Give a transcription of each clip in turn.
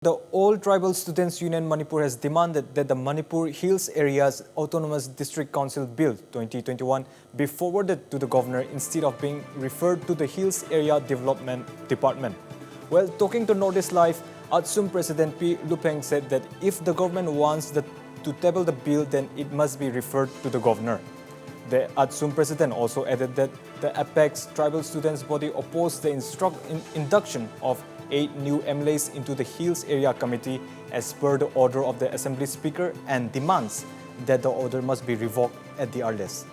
The All Tribal Students Union Manipur has demanded that the Manipur Hills Area's Autonomous District Council Bill 2021 be forwarded to the governor instead of being referred to the Hills Area Development Department. Well, talking to Northeast Live, Atsum President P. Lupeng said that if the government wants to table the bill, then it must be referred to the governor. The Atsum President also added that the Apex Tribal Students Body opposed the induction of 8 new MLAs into the Hills Area Committee as per the order of the Assembly Speaker and demands that the order must be revoked at the earliest.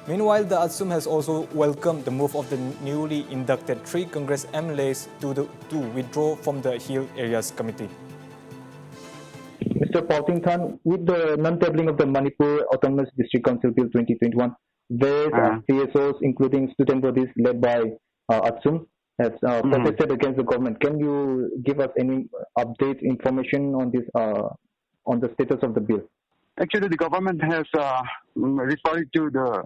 Meanwhile, the Atsum has also welcomed the move of the newly inducted 3 Congress MLAs to withdraw from the Hill Areas Committee. Mr. Paltington, with the non-tabling of the Manipur Autonomous District Council Bill 2021, various CSOs, including student bodies led by Atsum, has protested against the government. Can you give us any update information on this, on the status of the bill? Actually, the government has referred to the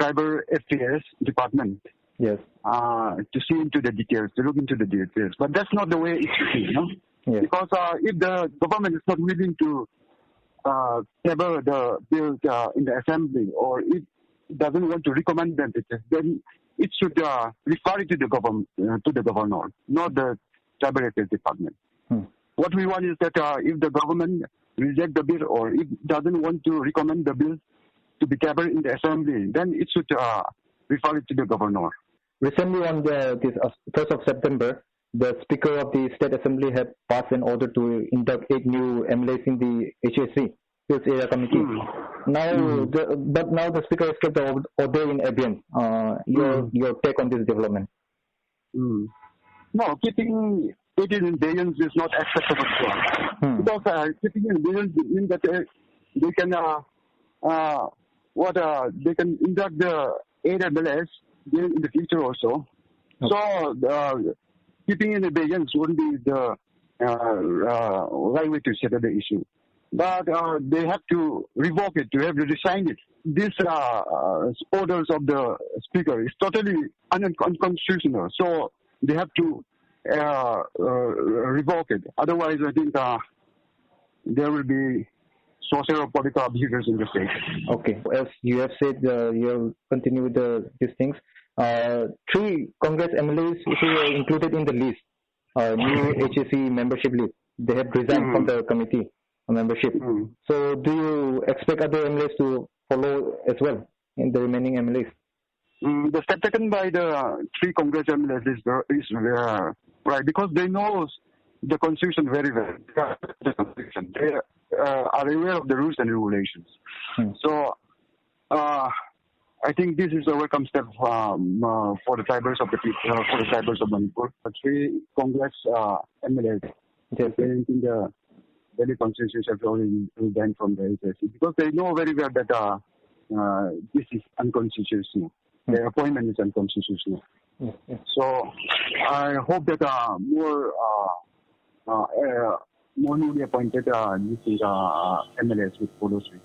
Tribal Affairs Department. Yes. To see into the details, to look into the details. But that's not the way it should be, you know? Yes. Because if the government is not willing to table the bill in the assembly, or it doesn't want to recommend them, then it should refer it to the governor, not the Tribal Affairs Department. What we want is that if the government reject the bill or it doesn't want to recommend the bill to be tabled in the assembly, then it should refer it to the governor. Recently, on this 1st of September, the Speaker of the State Assembly had passed an order to induct 8 new MLAs in the HAC, Hills Area Committee. But now the Speaker has kept the order in abeyance. Your take on this development? No, keeping it in abeyance is not acceptable to us. Because keeping it in abeyance means that they can they can induct the 8 MLAs in the future also. Okay. So keeping in abeyance wouldn't be the right way to settle the issue. But they have to revoke it, to have to resign it. These orders of the Speaker is totally unconstitutional. So they have to revoke it. Otherwise, I think there will be social or political abusers in the state. Okay. As you have said, you'll continue with these things. 3 Congress MLAs who were included in the list, new HAC membership list, they have resigned from the committee membership. So do you expect other MLAs to follow as well in the remaining MLAs? The step taken by the 3 Congress MLAs is right, because they know the Constitution very well. The Constitution. They are aware of the rules and regulations. So I think this is a welcome step for the tribals of the people, for the tribals of Manipur. The 3 Congress MLAs in the Delhi Constitution have already resigned from the HAC because they know very well that this is unconstitutional. Their appointment is unconstitutional. So I hope that more newly appointed MLAs will follow suit.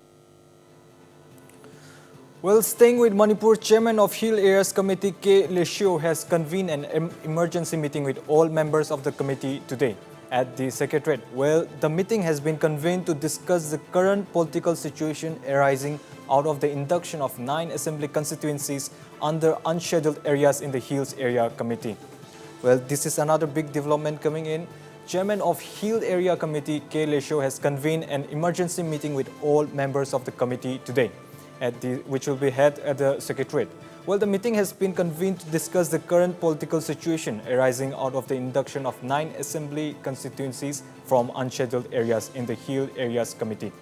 Well, staying with Manipur, Chairman of Hill Areas Committee K. Leshio has convened an emergency meeting with all members of the committee today at the Secretariat. Well, the meeting has been convened to discuss the current political situation arising out of the induction of 9 assembly constituencies under unscheduled areas in the Hills Area Committee. Well, this is another big development coming in. Chairman of Hill Area Committee K. Leshio has convened an emergency meeting with all members of the committee today, which will be held at the Secretariat. Well, the meeting has been convened to discuss the current political situation arising out of the induction of 9 assembly constituencies from unscheduled areas in the Hill Areas Committee.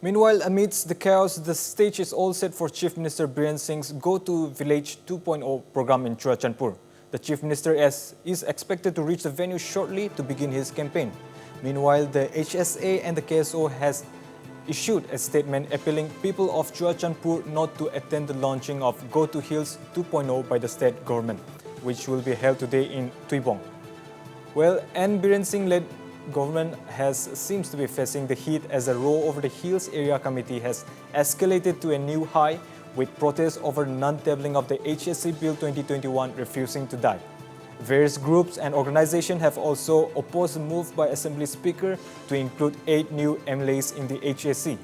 Meanwhile, amidst the chaos, the stage is all set for Chief Minister Biren Singh's Go to Village 2.0 program in Churachandpur. The Chief Minister is expected to reach the venue shortly to begin his campaign. Meanwhile, the HSA and the KSO issued a statement appealing people of Churachandpur not to attend the launching of Go to Hills 2.0 by the state government, which will be held today in Tuibong. Well, N. Biren Singh-led government seems to be facing the heat as the Row Over the Hills Area Committee has escalated to a new high, with protests over non-tabling of the HSC Bill 2021 refusing to die. Various groups and organizations have also opposed the move by Assembly Speaker to include 8 new MLAs in the HSC.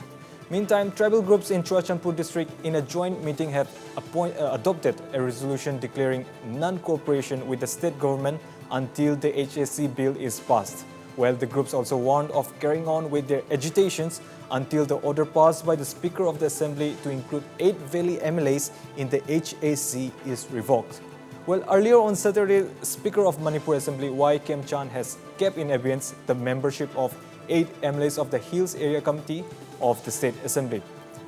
Meantime, tribal groups in Churachandpur district in a joint meeting have adopted a resolution declaring non-cooperation with the state government until the HSC bill is passed. Well, the groups also warned of carrying on with their agitations until the order passed by the Speaker of the Assembly to include 8 Valley MLAs in the HSC is revoked. Well, earlier on Saturday, Speaker of Manipur Assembly Y. Khemchand has kept in abeyance the membership of 8 MLAs of the Hills Area Committee of the State Assembly.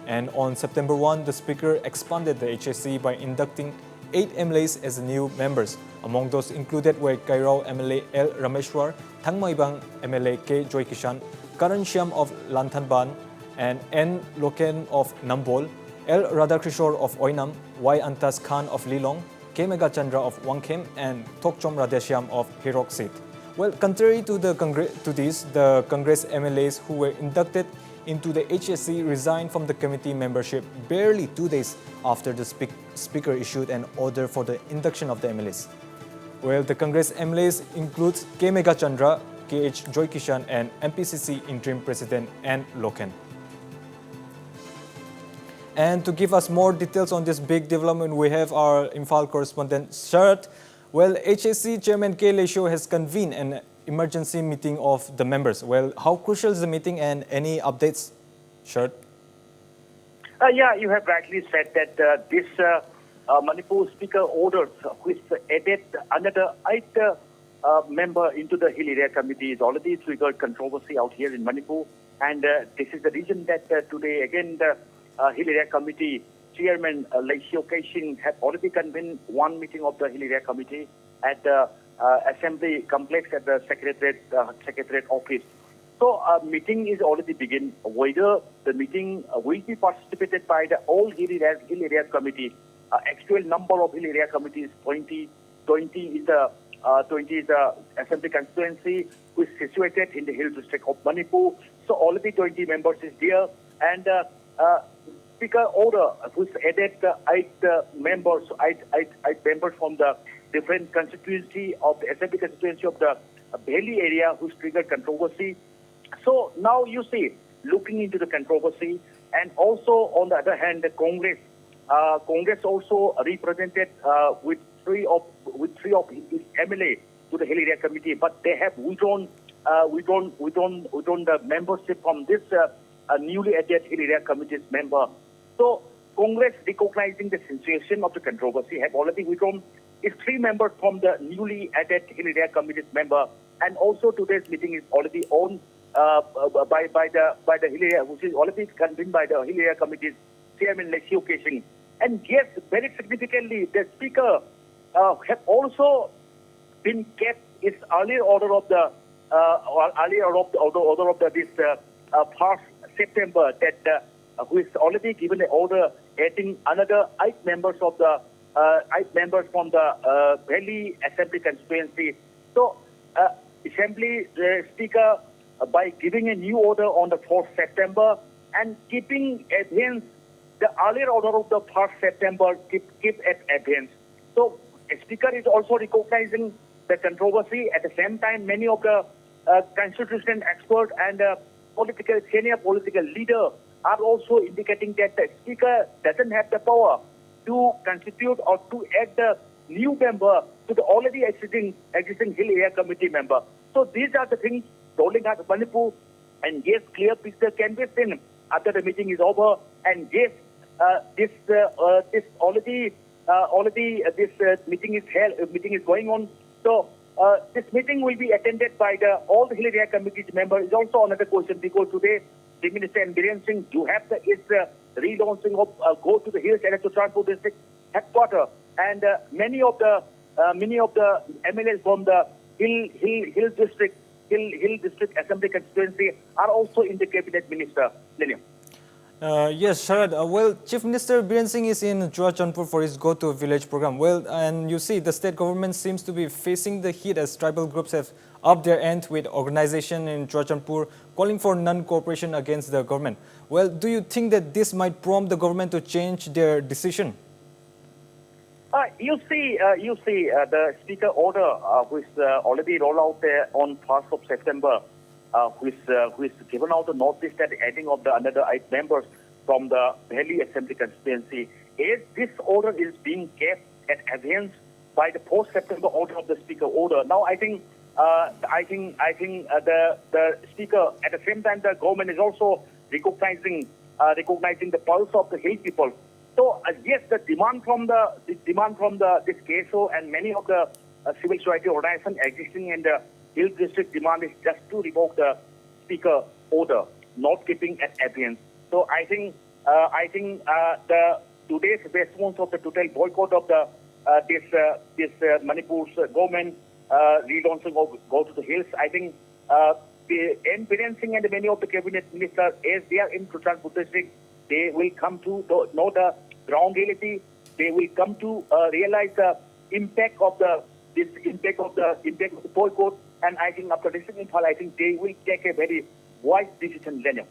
And on September 1, the Speaker expanded the HSC by inducting 8 MLAs as new members. Among those included were Kairao MLA L. Rameshwar, Thangmaibang MLA K. Joy Kishan, Karan Shyam of Lanthanban, and N. Loken of Nambol, L. Radhakrishore of Oinam, Y. Antas Khan of Lilong, K. Megachandra of Wangkhem, and Tokchom Radheshyam of Hiroksit. Well, contrary to the Congress MLAs who were inducted into the HSC resigned from the committee membership barely 2 days after the Speaker issued an order for the induction of the MLAs. Well, the Congress MLAs includes K. Megachandra, K.H. Joy Kishan, and MPCC Interim President N. Loken. And to give us more details on this big development, we have our Imphal correspondent, Sharat. Well, HSC Chairman K. Lesho has convened an emergency meeting of the members. Well, how crucial is the meeting and any updates, Sharat? Yeah, you have rightly said that this Manipur Speaker orders, which added another 8 member into the Hill Area Committee, is already triggered controversy out here in Manipur. And this is the reason that today, again, the Hill Area Committee Chairman Laisio Kaishin have already convened one meeting of the Hill Area Committee at the Assembly Complex at the Secretariat Office. So meeting is already begin. Whether the meeting will be participated by the all Hill Area Committee, actual number of Hill Area Committees 20 is the Assembly constituency, which is situated in the Hill District of Manipur. So already 20 members is there, and Speaker order which added 8 members from the different constituency of the Assembly constituency of the Valley area, which triggered controversy. So now you see, looking into the controversy, and also on the other hand, the Congress also represented with three of its MLA to the Hill Area Committee, but they have withdrawn the membership from this newly added Hill Area Committee's member. So Congress, recognizing the situation of the controversy, have already withdrawn its 3 members from the newly added Hill Area Committee's member, and also today's meeting is already on by the Hill Area, which is already convened by the Hill Area Committee's Chairman Laisio Kaishin. And yes, very significantly, the Speaker have also been kept its earlier order of the this 1st September that who is already given an order adding another 8 members of the 8 members from the Valley Assembly constituency. So Assembly Speaker, by giving a new order on the 4th September and keeping advance the earlier order of the 1st September, keep at advance. So Speaker is also recognizing the controversy. At the same time, many of the constitutional experts and senior political leader are also indicating that the Speaker doesn't have the power to constitute or to add the new member to the already existing Hill Area Committee member. So these are the things rolling out of Manipur, and yes, clear picture can be seen after the meeting is over. And yes, this meeting is going on. So this meeting will be attended by all the Hill Area Committee members. Is also another question, because today the Minister N. Biren Singh do have its relaunching of Go to the Hills and to Churachandpur district headquarters, and many of the MLAs from the Hill District Assembly constituency are also in the cabinet minister. Lenny. Yes, Sharad. Well, Chief Minister Biren Singh is in Churachandpur for his Go to Village program. Well, and you see, the state government seems to be facing the heat as tribal groups have upped their end with organization in Churachandpur calling for non-cooperation against the government. Well, do you think that this might prompt the government to change their decision? You see, the speaker order, which already rolled out on 1st of September, which given out the notice that adding of the another 8 members from the Delhi Assembly constituency. As this order is being kept at abeyance by the post-September order of the speaker order. Now, I think the speaker, at the same time, the government is also recognizing the pulse of the Hill people. So yes, the demand from this KSO and many of the civil society organizations existing in the Hill district demand is just to revoke the speaker order, not keeping at abeyance. So I think the today's response of the total boycott of the this Manipur's government relaunching of Go to the Hills. I think the Biren Singh and many of the cabinet ministers, as they are in Churachandpur district, they will come to know the ground reality. They will come to realize the impact of the boycott. And I think after listening, I think they will take a very wise decision, Daniel.